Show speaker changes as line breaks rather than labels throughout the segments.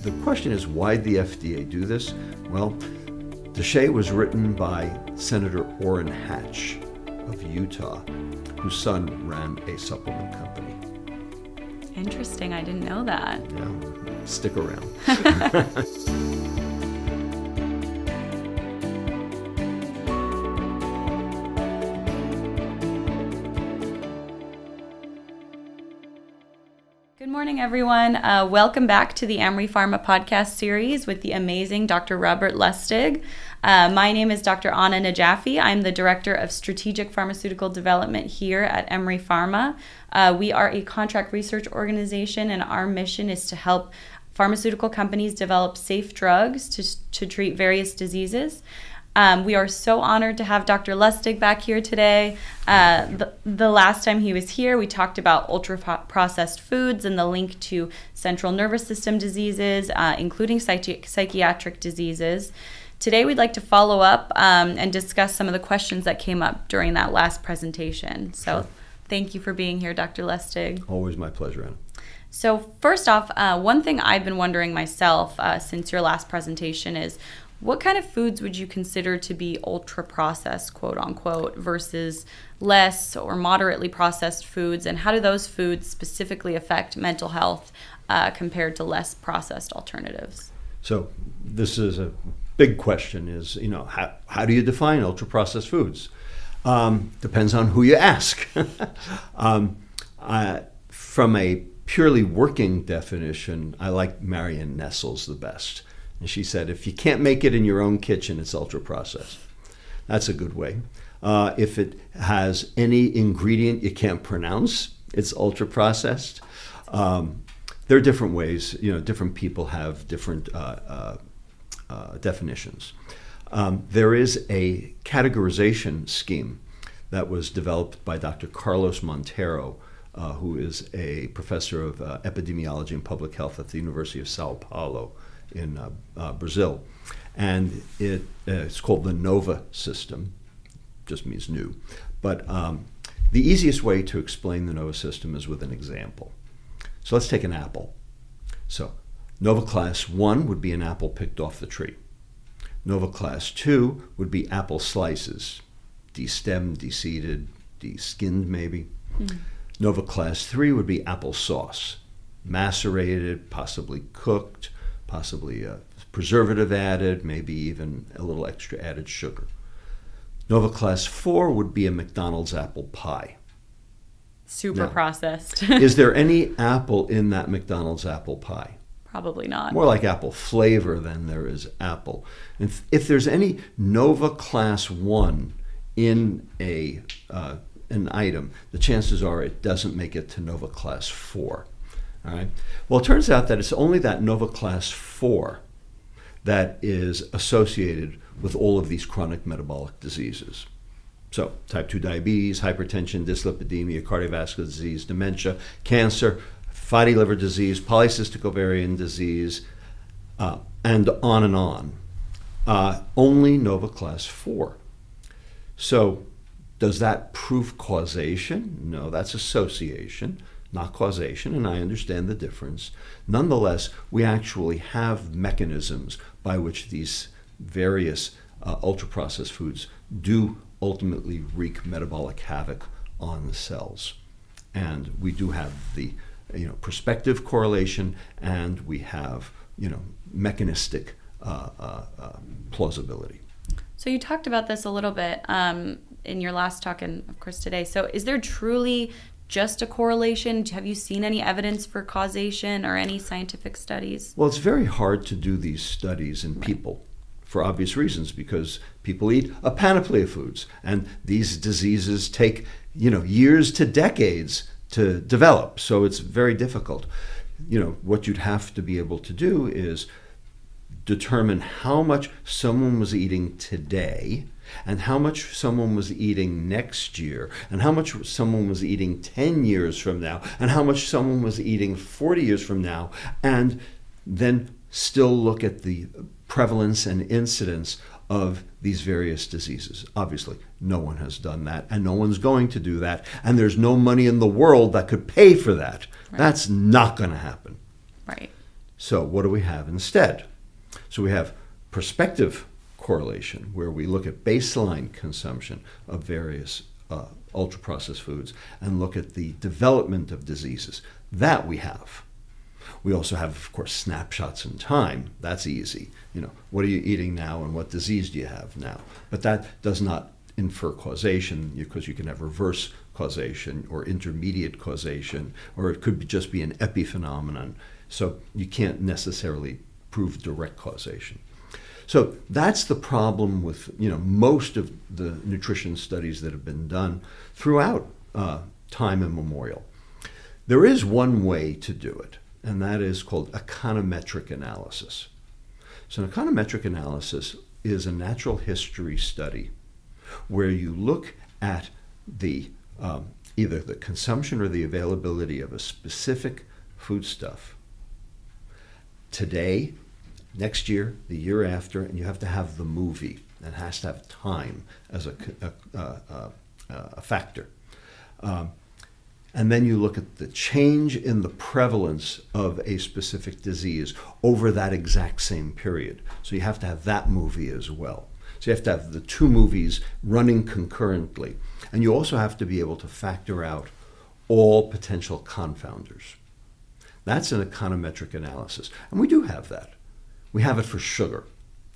the question is, why did the FDA do this? Well, DSHEA was written by Senator Orrin Hatch of Utah, whose son ran a supplement company.
Interesting. I didn't know that.
Yeah, stick around.
Good morning, everyone. Welcome back to the Emery Pharma podcast series with the amazing Dr. Robert Lustig. My name is Dr. Anna Najafi. I'm the Director of Strategic Pharmaceutical Development here at Emery Pharma. We are a contract research organization, and our mission is to help pharmaceutical companies develop safe drugs to treat various diseases. We are so honored to have Dr. Lustig back here today. The last time he was here, we talked about ultra-processed foods and the link to central nervous system diseases, including psychiatric diseases. Today, we'd like to follow up and discuss some of the questions that came up during that last presentation. So Thank you for being here, Dr. Lustig.
Always my pleasure, Anna.
So first off, one thing I've been wondering myself since your last presentation is, what kind of foods would you consider to be ultra-processed, quote unquote, versus less or moderately processed foods? And how do those foods specifically affect mental health compared to less processed alternatives?
So this is a big question, is, how do you define ultra-processed foods? Depends on who you ask. From a purely working definition, I like Marion Nessel's the best. And she said, if you can't make it in your own kitchen, it's ultra-processed. That's a good way. If it has any ingredient you can't pronounce, it's ultra-processed. There are different ways. Different people have different definitions. There is a categorization scheme that was developed by Dr. Carlos Monteiro, who is a professor of epidemiology and public health at the University of Sao Paulo in Brazil. And it's called the NOVA system, just means new. But the easiest way to explain the NOVA system is with an example. So let's take an apple. So NOVA class 1 would be an apple picked off the tree. NOVA class 2 would be apple slices, de-stemmed, de-seeded, de-skinned maybe. Mm-hmm. NOVA class 3 would be apple sauce, macerated, possibly cooked, possibly a preservative added, maybe even a little extra added sugar. NOVA class 4 would be a McDonald's apple pie.
Super processed.
Is there any apple in that McDonald's apple pie?
Probably not.
More like apple flavor than there is apple. And if there's any NOVA class 1 in an item, the chances are it doesn't make it to NOVA class 4. All right. Well, it turns out that it's only that NOVA class 4 that is associated with all of these chronic metabolic diseases. So type 2 diabetes, hypertension, dyslipidemia, cardiovascular disease, dementia, cancer, fatty liver disease, polycystic ovarian disease, and on and on. Only NOVA class 4. So does that prove causation? No, that's association, not causation, and I understand the difference. Nonetheless, we actually have mechanisms by which these various ultra-processed foods do ultimately wreak metabolic havoc on the cells. And we do have the prospective correlation, and we have mechanistic plausibility.
So you talked about this a little bit in your last talk and of course today. So is there truly just a correlation? Have you seen any evidence for causation or any scientific studies?
Well, it's very hard to do these studies in people for obvious reasons, because people eat a panoply of foods, and these diseases take years to decades to develop. So it's very difficult. What you'd have to be able to do is determine how much someone was eating today, and how much someone was eating next year, and how much someone was eating 10 years from now, and how much someone was eating 40 years from now, and then still look at the prevalence and incidence of these various diseases. Obviously, no one has done that, and no one's going to do that, and there's no money in the world that could pay for that. Right. That's not going to happen.
Right.
So what do we have instead? So we have prospective correlation, where we look at baseline consumption of various ultra-processed foods and look at the development of diseases. That we have. We also have, of course, snapshots in time. That's easy. What are you eating now and what disease do you have now? But that does not infer causation, because you can have reverse causation or intermediate causation, or it could just be an epiphenomenon. So you can't necessarily prove direct causation. So that's the problem with most of the nutrition studies that have been done throughout time immemorial. There is one way to do it, and that is called econometric analysis. So an econometric analysis is a natural history study where you look at the either the consumption or the availability of a specific foodstuff today, next year, the year after, and you have to have the movie. It has to have time as a factor. And then you look at the change in the prevalence of a specific disease over that exact same period. So you have to have that movie as well. So you have to have the two movies running concurrently. And you also have to be able to factor out all potential confounders. That's an econometric analysis. And we do have that. We have it for sugar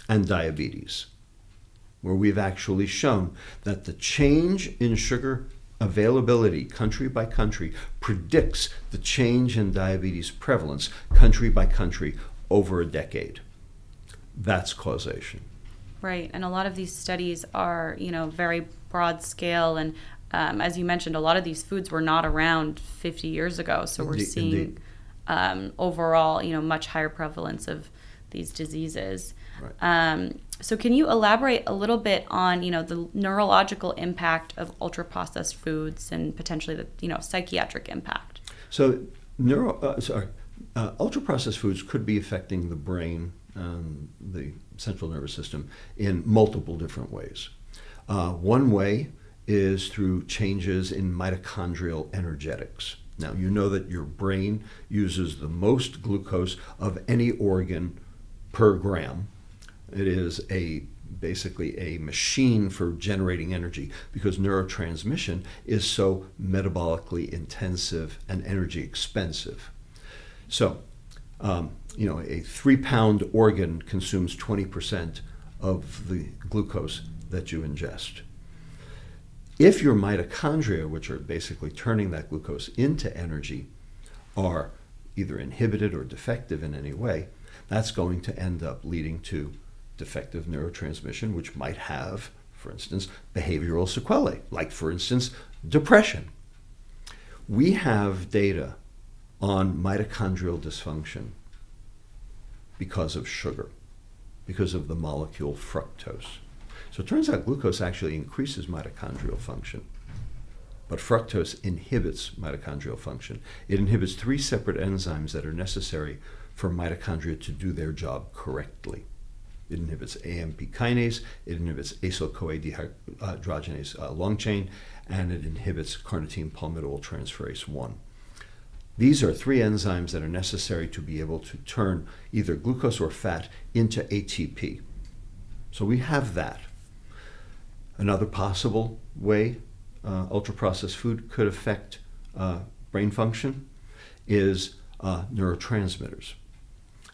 and diabetes, where we've actually shown that the change in sugar availability country by country predicts the change in diabetes prevalence country by country over a decade. That's causation.
Right, and a lot of these studies are, very broad scale, and as you mentioned, a lot of these foods were not around 50 years ago, so we're seeing overall, much higher prevalence of these diseases.
Right.
So can you elaborate a little bit on, the neurological impact of ultra-processed foods and potentially the, psychiatric impact?
So ultra-processed foods could be affecting the brain, the central nervous system, in multiple different ways. One way is through changes in mitochondrial energetics. Now, you know that your brain uses the most glucose of any organ per gram. It is basically a machine for generating energy, because neurotransmission is so metabolically intensive and energy expensive. So, a 3-pound organ consumes 20% of the glucose that you ingest. If your mitochondria, which are basically turning that glucose into energy, are either inhibited or defective in any way, that's going to end up leading to defective neurotransmission, which might have, for instance, behavioral sequelae, like, for instance, depression. We have data on mitochondrial dysfunction because of sugar, because of the molecule fructose. So it turns out glucose actually increases mitochondrial function, but fructose inhibits mitochondrial function. It inhibits 3 separate enzymes that are necessary for mitochondria to do their job correctly. It inhibits AMP kinase, it inhibits acyl-CoA dehydrogenase long chain, and it inhibits carnitine palmitoyl transferase 1. These are 3 enzymes that are necessary to be able to turn either glucose or fat into ATP. So we have that. Another possible way ultra-processed food could affect brain function is neurotransmitters.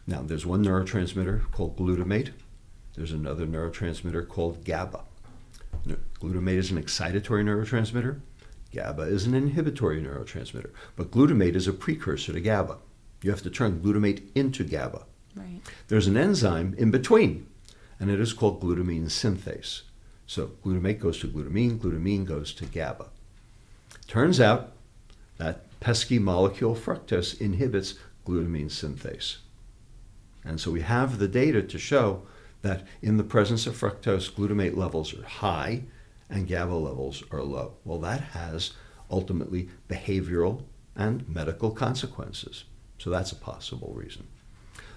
Now, there's one neurotransmitter called glutamate. There's another neurotransmitter called GABA. Glutamate is an excitatory neurotransmitter. GABA is an inhibitory neurotransmitter. But glutamate is a precursor to GABA. You have to turn glutamate into GABA.
Right.
There's an enzyme in between, and it is called glutamine synthase. So glutamate goes to glutamine, glutamine goes to GABA. Turns out that pesky molecule fructose inhibits glutamine synthase. And so we have the data to show that in the presence of fructose, glutamate levels are high and GABA levels are low. Well, that has ultimately behavioral and medical consequences. So that's a possible reason.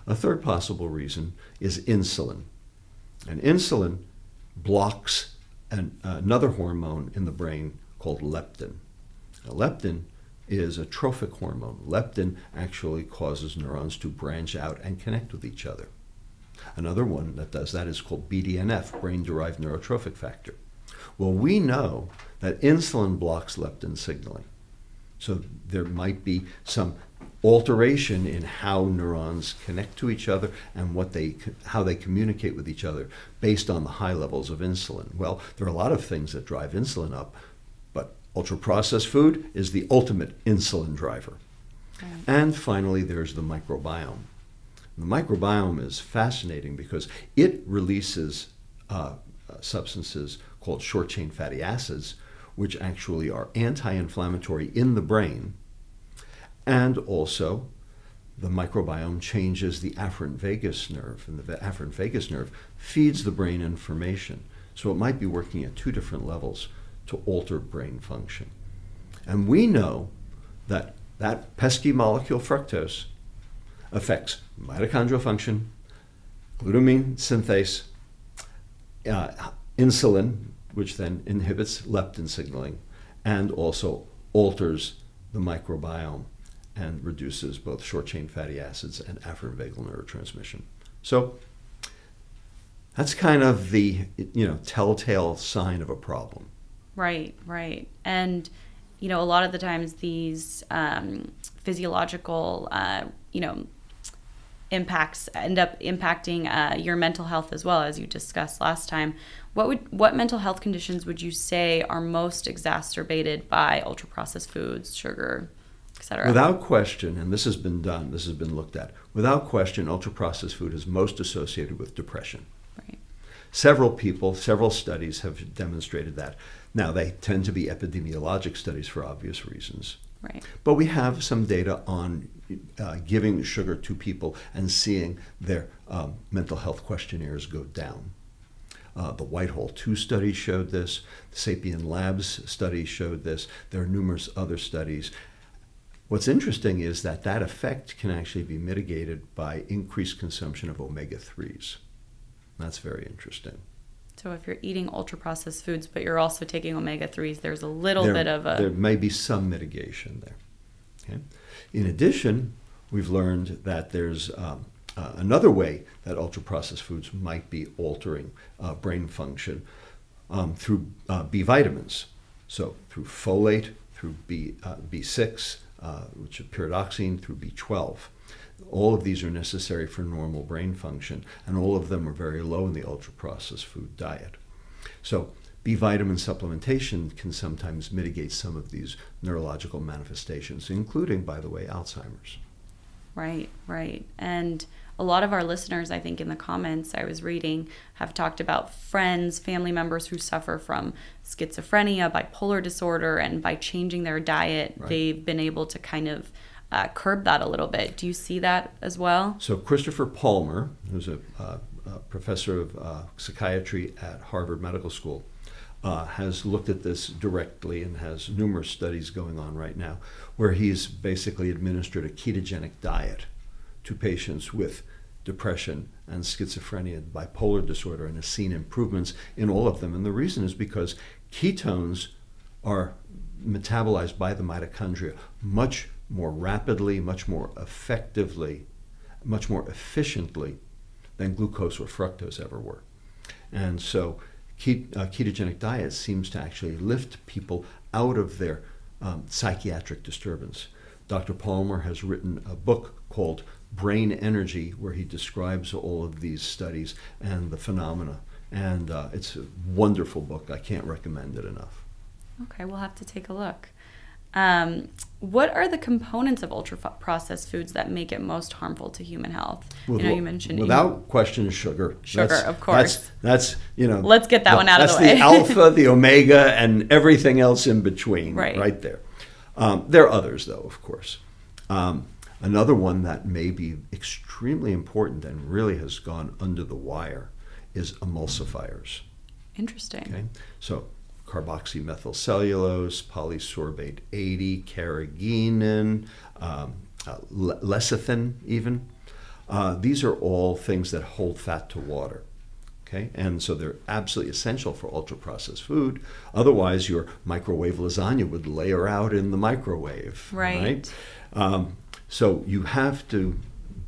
A third possible reason is insulin. And insulin blocks another hormone in the brain called leptin. Now, leptin is a trophic hormone. Leptin actually causes neurons to branch out and connect with each other. Another one that does that is called BDNF, brain-derived neurotrophic factor. Well, we know that insulin blocks leptin signaling. So there might be some alteration in how neurons connect to each other and how they communicate with each other based on the high levels of insulin. Well, there are a lot of things that drive insulin up, but ultra-processed food is the ultimate insulin driver. Right. And finally, there's the microbiome. The microbiome is fascinating because it releases substances called short-chain fatty acids, which actually are anti-inflammatory in the brain. And also, the microbiome changes the afferent vagus nerve, and the afferent vagus nerve feeds the brain information. So it might be working at two different levels to alter brain function. And we know that that pesky molecule fructose affects mitochondrial function, glutamine synthase, insulin, which then inhibits leptin signaling, and also alters the microbiome and reduces both short-chain fatty acids and afferent vagal neurotransmission. So that's kind of the telltale sign of a problem.
Right, right. And a lot of the times these physiological impacts end up impacting your mental health as well, as you discussed last time. What mental health conditions would you say are most exacerbated by ultra-processed foods, sugar, etc.?
Without question, and this has been looked at, without question, ultra-processed food is most associated with depression.
Right.
Several studies have demonstrated that. Now, they tend to be epidemiologic studies for obvious reasons.
Right.
But we have some data on giving sugar to people and seeing their mental health questionnaires go down. The Whitehall 2 study showed this. The Sapien Labs study showed this. There are numerous other studies. What's interesting is that effect can actually be mitigated by increased consumption of omega-3s. That's very interesting.
So if you're eating ultra-processed foods, but you're also taking omega-3s, there's a little bit of a...
There may be some mitigation there. Okay? In addition, we've learned that there's another way that ultra-processed foods might be altering brain function through B vitamins. So through folate, through B6, which is pyridoxine, through B12. All of these are necessary for normal brain function, and all of them are very low in the ultra-processed food diet. So B vitamin supplementation can sometimes mitigate some of these neurological manifestations, including, by the way, Alzheimer's.
Right, right. And a lot of our listeners, I think in the comments I was reading, have talked about friends, family members who suffer from schizophrenia, bipolar disorder, and by changing their diet, right, they've been able to kind of curb that a little bit. Do you see that as well?
So Christopher Palmer, who's a professor of psychiatry at Harvard Medical School, has looked at this directly and has numerous studies going on right now where he's basically administered a ketogenic diet to patients with depression and schizophrenia and bipolar disorder, and has seen improvements in all of them. And the reason is because ketones are metabolized by the mitochondria much more rapidly, much more effectively, much more efficiently than glucose or fructose ever were. And so ketogenic diet seems to actually lift people out of their psychiatric disturbance. Dr. Palmer has written a book called Brain Energy, where he describes all of these studies and the phenomena. And it's a wonderful book. I can't recommend it enough.
Okay, we'll have to take a look. What are the components of ultra-processed foods that make it most harmful to human health? You mentioned
without question, sugar.
Sugar, of course.
That's
Let's get that one out of the way.
That's the alpha, the omega, and everything else in between. Right there. There are others, though, of course. Another one that may be extremely important and really has gone under the wire is emulsifiers.
Interesting.
Okay, so carboxymethylcellulose, polysorbate 80, carrageenan, lecithin even. These are all things that hold fat to water. Okay, and so they're absolutely essential for ultra-processed food. Otherwise, your microwave lasagna would layer out in the microwave.
Right.
So you have to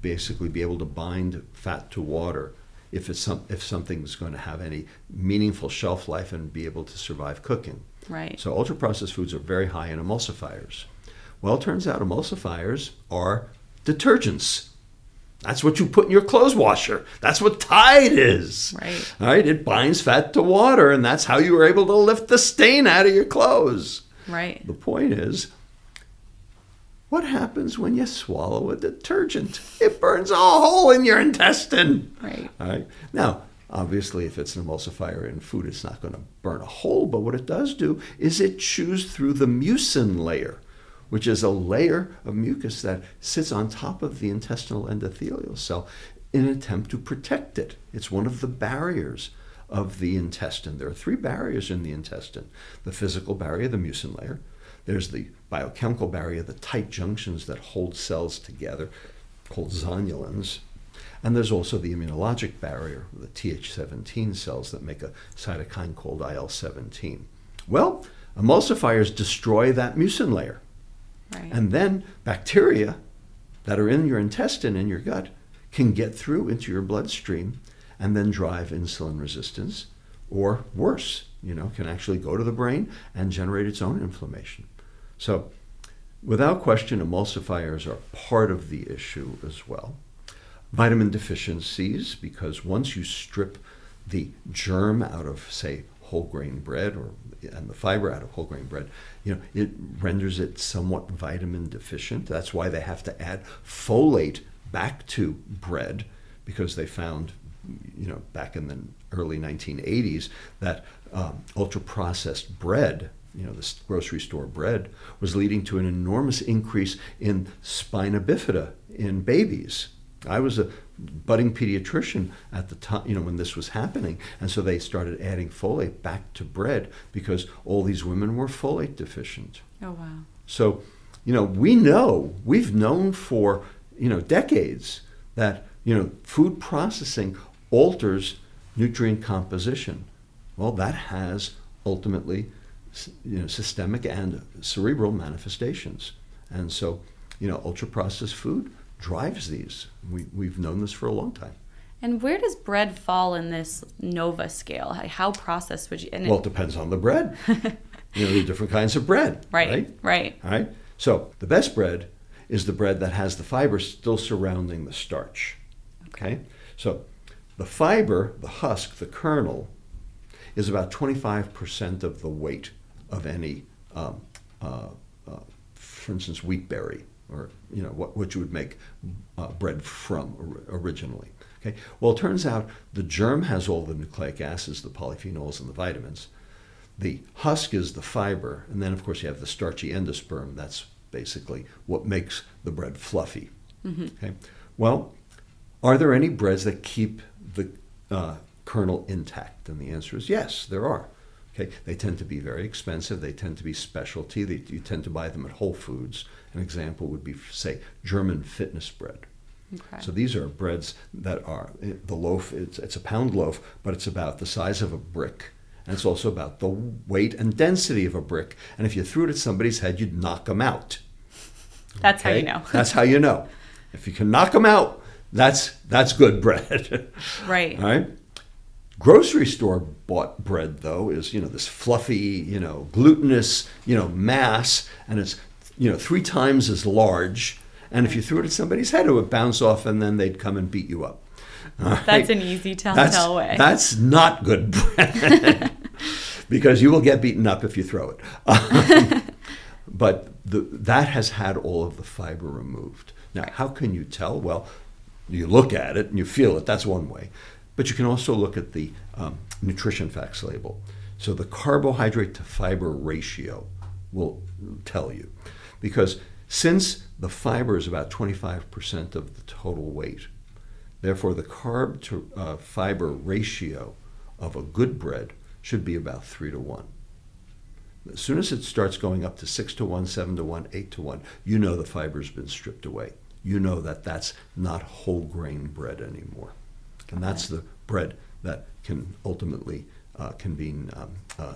basically be able to bind fat to water if something's going to have any meaningful shelf life and be able to survive cooking.
Right.
So ultra-processed foods are very high in emulsifiers. Well, it turns out emulsifiers are detergents. That's what you put in your clothes washer. That's what Tide is.
Right.
All right. It binds fat to water, and that's how you were able to lift the stain out of your clothes.
Right.
The point is, what happens when you swallow a detergent? It burns a hole in your intestine.
Right.
All right. Now, obviously, if it's an emulsifier in food, it's not going to burn a hole. But what it does do is it chews through the mucin layer, which is a layer of mucus that sits on top of the intestinal endothelial cell in an attempt to protect it. It's one of the barriers of the intestine. There are 3 barriers in the intestine. The physical barrier, the mucin layer. There's the biochemical barrier, the tight junctions that hold cells together, called zonulins. And there's also the immunologic barrier, the Th17 cells that make a cytokine called IL-17. Well, emulsifiers destroy that mucin layer.
Right.
And then bacteria that are in your intestine, in your gut, can get through into your bloodstream and then drive insulin resistance, or worse, can actually go to the brain and generate its own inflammation. So without question, emulsifiers are part of the issue as well. Vitamin deficiencies, because once you strip the germ out of, say, whole grain bread and the fiber out of whole grain bread, it renders it somewhat vitamin deficient. That's why they have to add folate back to bread, because they found, back in the early 1980s that ultra-processed bread, this grocery store bread, was leading to an enormous increase in spina bifida in babies. I was a budding pediatrician at the time, when this was happening, and so they started adding folate back to bread because all these women were folate deficient.
Oh, wow.
So, we've known for, decades that, food processing alters nutrient composition. Well, that has ultimately, systemic and cerebral manifestations. And so, ultra-processed food drives these. We've known this for a long time.
And where does bread fall in this NOVA scale? How processed would you?
Well, it depends on the bread. There are different kinds of bread.
Right.
All right. So the best bread is the bread that has the fiber still surrounding the starch. Okay. So the fiber, the husk, the kernel, is about 25% of the weight of any, for instance, wheat berry, or what you would make bread from originally. Okay. Well, it turns out the germ has all the nucleic acids, the polyphenols, and the vitamins. The husk is the fiber, and then of course you have the starchy endosperm. That's basically what makes the bread fluffy. Mm-hmm. Okay. Well, are there any breads that keep the kernel intact? And the answer is yes, there are. Okay. They tend to be very expensive. They tend to be specialty. You tend to buy them at Whole Foods. An example would be, say, German fitness bread.
Okay.
So these are breads that are, the loaf, it's a pound loaf, but it's about the size of a brick. And it's also about the weight and density of a brick. And if you threw it at somebody's head, you'd knock them out.
That's how you know.
That's how you know. If you can knock them out, that's good bread.
Right.
All right. Grocery store bought bread, though, is, this fluffy, glutinous, mass, and it's, 3 times as large. And if you threw it at somebody's head, it would bounce off, and then they'd come and beat you up.
That's an easy telltale way.
That's not good bread, because you will get beaten up if you throw it. But that has had all of the fiber removed. Now, how can you tell? Well, you look at it and you feel it. That's one way. But you can also look at the nutrition facts label. So the carbohydrate to fiber ratio will tell you. Because since the fiber is about 25% of the total weight, therefore the carb to fiber ratio of a good bread should be about 3 to 1. As soon as it starts going up to 6 to 1, 7 to 1, 8 to 1, you know the fiber's been stripped away. You know that that's not whole grain bread anymore. And that's the bread that can ultimately convene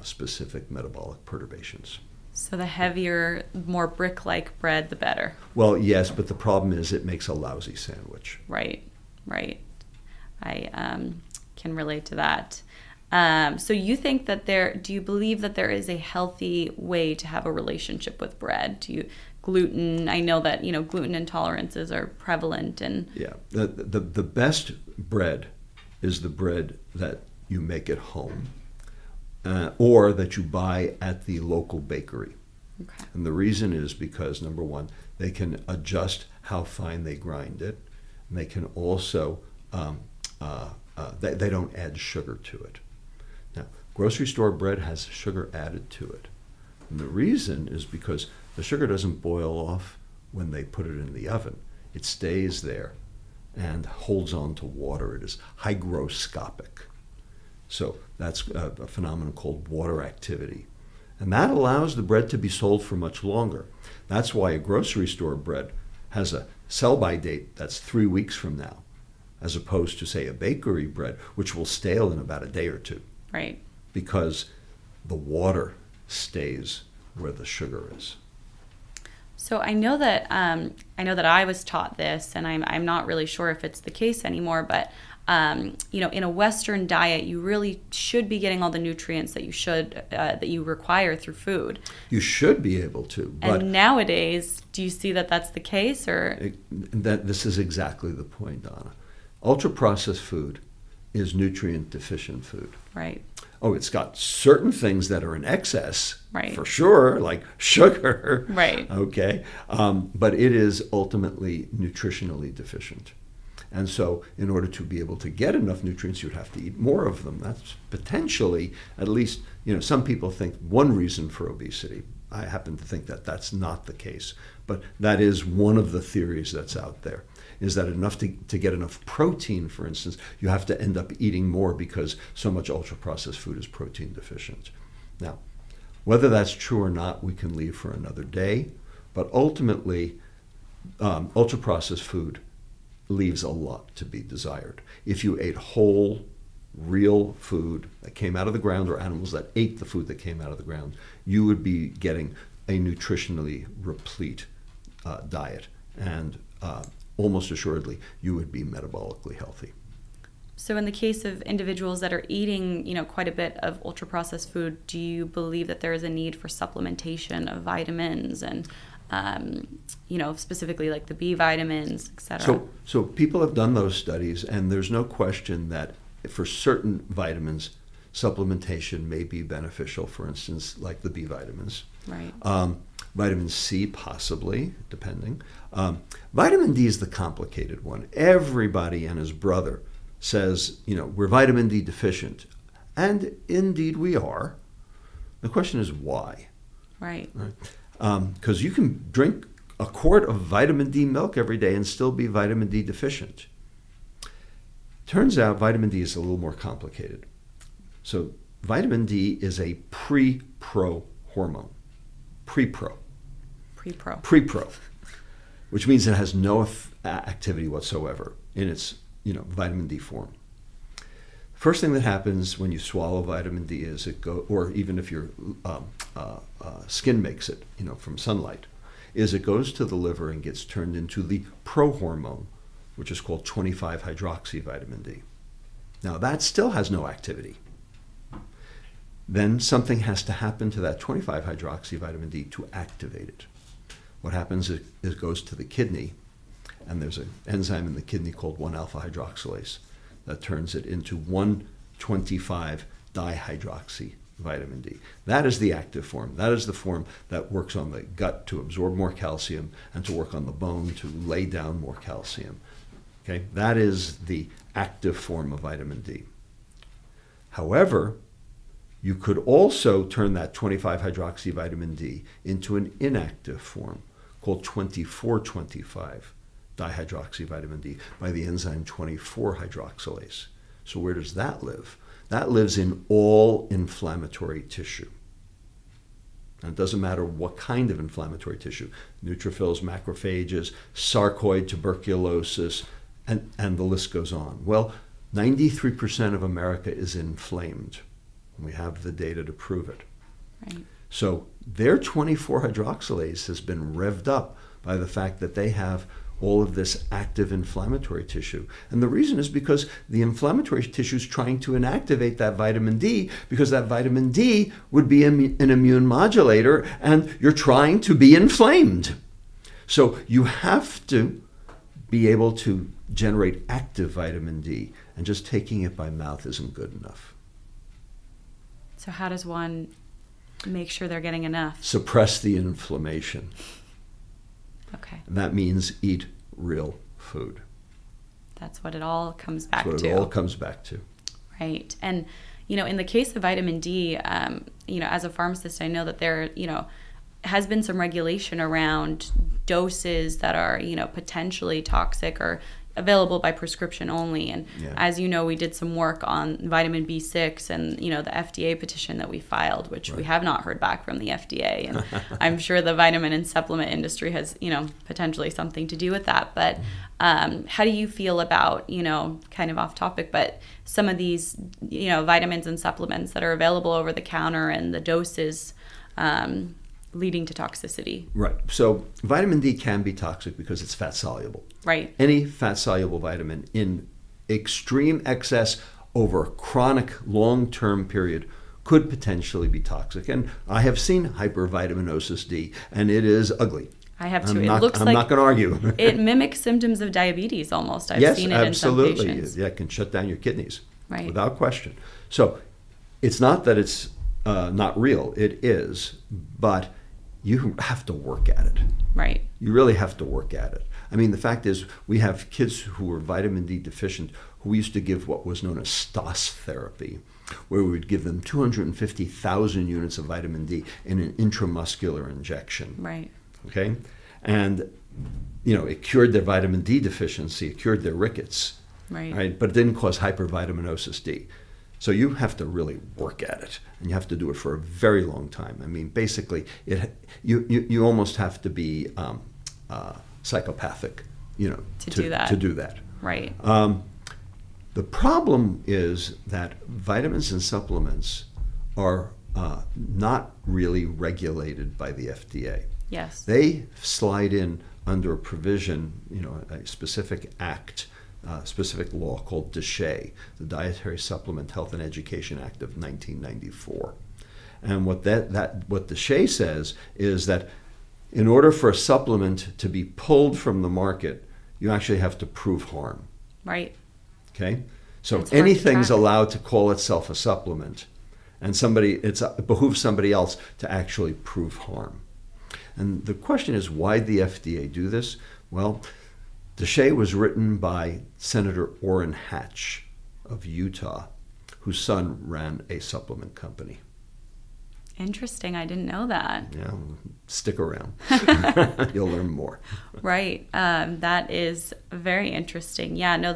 specific metabolic perturbations.
So the heavier, more brick-like bread, the better.
Well, yes, but the problem is it makes a lousy sandwich.
Right. I can relate to that. So you think that do you believe that there is a healthy way to have a relationship with bread? Gluten, I know that, gluten intolerances are prevalent and...
Yeah, the best bread is the bread that you make at home or that you buy at the local bakery.
Okay.
And the reason is because, number one, they can adjust how fine they grind it. And they can also, they don't add sugar to it. Now, grocery store bread has sugar added to it. And the reason is because the sugar doesn't boil off when they put it in the oven. It stays there and holds on to water. It is hygroscopic. So that's a phenomenon called water activity. And that allows the bread to be sold for much longer. That's why a grocery store bread has a sell-by date that's 3 weeks from now, as opposed to, say, a bakery bread, which will stale in about a day or two.
Right.
Because the water stays where the sugar is.
So I know that I was taught this, and I'm not really sure if it's the case anymore. But in a Western diet, you really should be getting all the nutrients that you require through food.
You should be able to. But
and nowadays, do you see that that's the case, or
that this is exactly the point, Donna? Ultra processed food is nutrient deficient food.
Right.
Oh, it's got certain things that are in excess,
right,
for sure, like sugar.
Right.
Okay. But it is ultimately nutritionally deficient. And so in order to be able to get enough nutrients, you'd have to eat more of them. That's potentially, at least, some people think one reason for obesity. I happen to think that that's not the case. But that is one of the theories that's out there, is that enough to get enough protein, for instance, you have to end up eating more because so much ultra-processed food is protein deficient. Now, whether that's true or not, we can leave for another day. But ultimately, ultra-processed food leaves a lot to be desired. If you ate whole, real food that came out of the ground, or animals that ate the food that came out of the ground, you would be getting a nutritionally replete diet. And almost assuredly, you would be metabolically healthy.
So in the case of individuals that are eating, quite a bit of ultra-processed food, do you believe that there is a need for supplementation of vitamins and, specifically like the B vitamins, et cetera?
So people have done those studies, and there's no question that for certain vitamins, supplementation may be beneficial, for instance, like the B vitamins.
Right.
Vitamin C, possibly, depending. Vitamin D is the complicated one. Everybody and his brother says, we're vitamin D deficient. And indeed we are. The question is why?
Right.
Because you can drink a quart of vitamin D milk every day and still be vitamin D deficient. Turns out vitamin D is a little more complicated. So vitamin D is a pre-pro hormone. Pre-pro, which means it has no activity whatsoever in its, vitamin D form. First thing that happens when you swallow vitamin D is or even if your skin makes it, from sunlight, is it goes to the liver and gets turned into the prohormone, which is called 25-hydroxy vitamin D. Now that still has no activity. Then something has to happen to that 25-hydroxy vitamin D to activate it. What happens is it goes to the kidney, and there's an enzyme in the kidney called 1-alpha hydroxylase that turns it into 1,25-dihydroxy vitamin D. That is the active form. That is the form that works on the gut to absorb more calcium and to work on the bone to lay down more calcium. Okay? That is the active form of vitamin D. However, you could also turn that 25-hydroxy vitamin D into an inactive form called 24,25-dihydroxy vitamin D by the enzyme 24-hydroxylase. So where does that live? That lives in all inflammatory tissue. And it doesn't matter what kind of inflammatory tissue, neutrophils, macrophages, sarcoid tuberculosis, and the list goes on. Well, 93% of America is inflamed. We have the data to prove it.
Right.
So their 24-hydroxylase has been revved up by the fact that they have all of this active inflammatory tissue. And the reason is because the inflammatory tissue is trying to inactivate that vitamin D, because that vitamin D would be an immune modulator, and you're trying to be inflamed. So you have to be able to generate active vitamin D, and just taking it by mouth isn't good enough.
So how does one make sure they're getting enough?
Suppress the inflammation.
Okay.
And that means eat real food.
That's what it all comes back
That's what
to.
it all comes back to.
Right. And, in the case of vitamin D, as a pharmacist, I know that there, has been some regulation around doses that are, potentially toxic or available by prescription only. And as you know, we did some work on vitamin B6 and, the FDA petition that we filed, which we have not heard back from the FDA. And I'm sure the vitamin and supplement industry has, potentially something to do with that. But how do you feel about, kind of off topic, but some of these, vitamins and supplements that are available over the counter and the doses leading to toxicity? Right.
So vitamin D can be toxic because it's fat soluble.
Right.
Any fat soluble vitamin in extreme excess over a chronic long-term period could potentially be toxic. And I have seen hypervitaminosis D, and it is ugly.
I have too.
I'm not going to argue.
It mimics symptoms of diabetes almost. I've seen it in some patients.
Yeah, it can shut down your kidneys.
Right.
Without question. So it's not that it's not real. It is, but you have to work at it.
Right.
You really have to work at it. I mean, the fact is, we have kids who were vitamin D deficient who we used to give what was known as STOS therapy, where we would give them 250,000 units of vitamin D in an intramuscular injection.
Right.
Okay? And, it cured their vitamin D deficiency, it cured their rickets. Right? But it didn't cause hypervitaminosis D. So you have to really work at it, and you have to do it for a very long time. I mean, basically, you almost have to be psychopathic, to do that.
Right.
The problem is that vitamins and supplements are not really regulated by the FDA.
Yes.
They slide in under a provision, a specific act. Specific law called DSHEA, the Dietary Supplement Health and Education Act of 1994. And what DSHEA says is that in order for a supplement to be pulled from the market, you actually have to prove harm.
Right.
Okay? So anything's allowed to call itself a supplement, and it behooves somebody else to actually prove harm. And the question is, why did the FDA do this? Well, DSHEA was written by Senator Orrin Hatch of Utah, whose son ran a supplement company.
Interesting. I didn't know that.
Yeah, stick around. You'll learn more.
Right. That is very interesting. Yeah, no,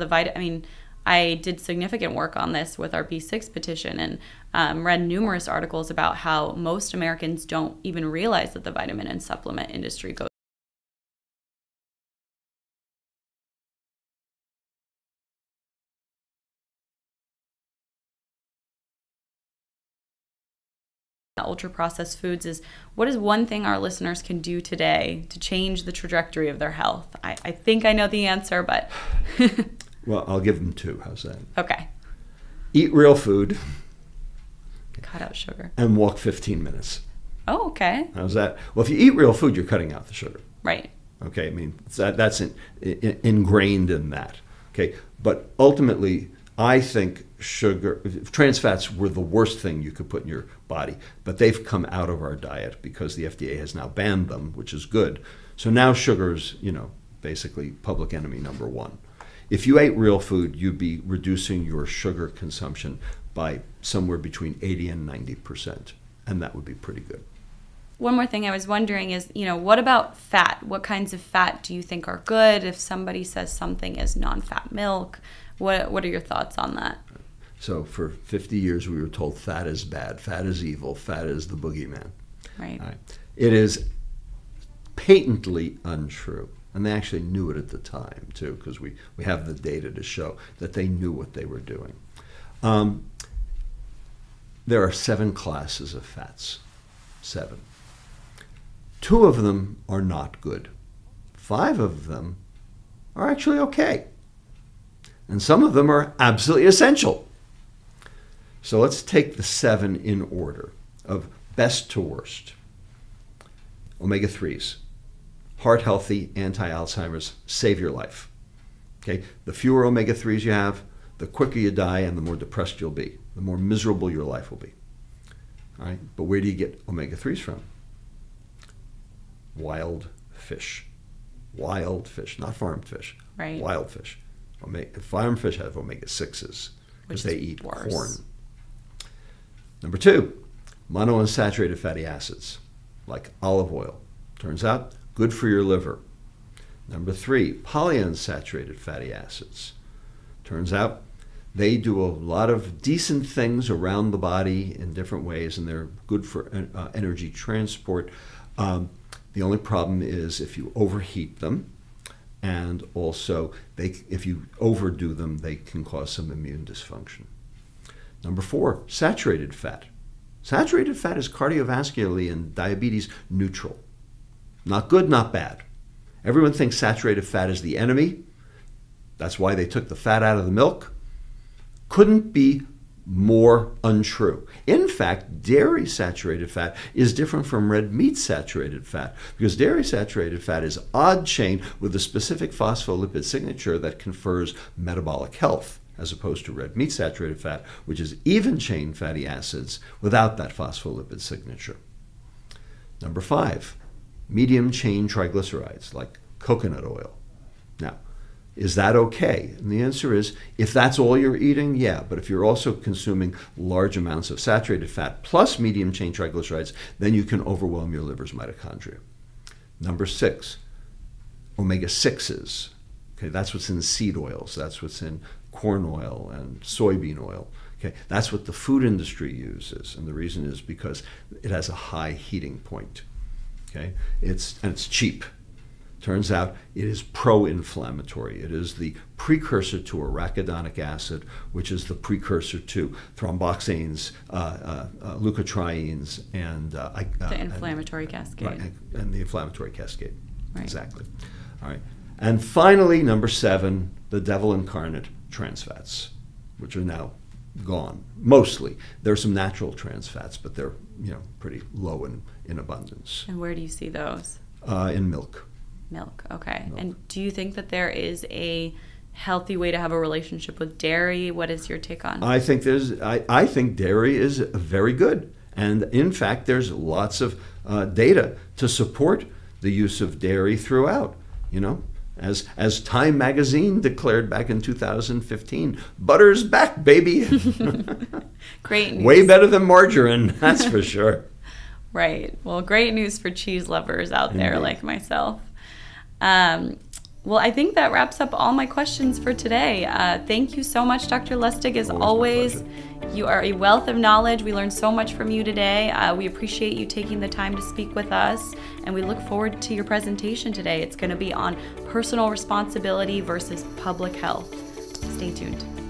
I did significant work on this with our B6 petition and read numerous articles about how most Americans don't even realize that the vitamin and supplement industry goes ultra-processed foods. Is what is one thing our listeners can do today to change the trajectory of their health? I think I know the answer, but...
Well, I'll give them two. How's that?
Okay.
Eat real food.
Cut out sugar.
And walk 15 minutes.
Oh, okay.
How's that? Well, if you eat real food, you're cutting out the sugar.
Right.
Okay, I mean, that's ingrained in that. Okay, but ultimately, I think trans fats were the worst thing you could put in your body, but they've come out of our diet because the FDA has now banned them, which is good. So now sugar's, basically public enemy number one. If you ate real food, you'd be reducing your sugar consumption by somewhere between 80 and 90%, and that would be pretty good.
One more thing I was wondering is, what about fat? What kinds of fat do you think are good? If somebody says something is non-fat milk, what are your thoughts on that?
So for 50 years, we were told fat is bad, fat is evil, fat is the boogeyman.
Right.
It is patently untrue. And they actually knew it at the time, too, because we have the data to show that they knew what they were doing. There are 7 classes of fats. 7. 2 of them are not good. 5 of them are actually okay. And some of them are absolutely essential. So let's take the 7 in order of best to worst. Omega-3s. Heart healthy, anti-Alzheimer's, save your life. Okay? The fewer omega-3s you have, the quicker you die and the more depressed you'll be, the more miserable your life will be. All right? But where do you get omega-3s from? Wild fish. Wild fish, not farmed fish.
Right.
Wild fish. Farmed fish have omega-6s because they eat corn. Number 2, monounsaturated fatty acids, like olive oil. Turns out, good for your liver. Number 3, polyunsaturated fatty acids. Turns out, they do a lot of decent things around the body in different ways, and they're good for energy transport. The only problem is if you overheat them, and also if you overdo them, they can cause some immune dysfunction. Number 4, saturated fat. Saturated fat is cardiovascularly and diabetes neutral. Not good, not bad. Everyone thinks saturated fat is the enemy. That's why they took the fat out of the milk. Couldn't be more untrue. In fact, dairy saturated fat is different from red meat saturated fat because dairy saturated fat is odd chain with a specific phospholipid signature that confers metabolic health, as opposed to red meat saturated fat, which is even chain fatty acids without that phospholipid signature. Number 5, medium chain triglycerides like coconut oil. Now, is that okay? And the answer is, if that's all you're eating, yeah. But if you're also consuming large amounts of saturated fat plus medium chain triglycerides, then you can overwhelm your liver's mitochondria. Number 6, omega-6s. Okay, that's what's in seed oils. That's what's in corn oil and soybean oil. Okay, that's what the food industry uses. And the reason is because it has a high heating point. Okay, it's cheap. Turns out it is pro-inflammatory. It is the precursor to arachidonic acid, which is the precursor to thromboxanes, leukotrienes, and
the inflammatory cascade.
Right, and the inflammatory cascade.
Right.
Exactly. All right. And finally, number 7, the devil incarnate trans fats, which are now gone. Mostly. There are some natural trans fats, but they're pretty low in abundance.
And where do you see those?
In milk.
Milk, okay.
Milk.
And do you think that there is a healthy way to have a relationship with dairy? What is your take on?
I think I think dairy is very good. And in fact, there's lots of data to support the use of dairy throughout. As Time magazine declared back in 2015, butter's back, baby.
Great news.
Way better than margarine, that's for sure.
Right. Well, great news for cheese lovers out there. Indeed. Like myself. Well, I think that wraps up all my questions for today. Thank you so much, Dr. Lustig. As always, you are a wealth of knowledge. We learned so much from you today. We appreciate you taking the time to speak with us, and we look forward to your presentation today. It's going to be on personal responsibility versus public health. Stay tuned.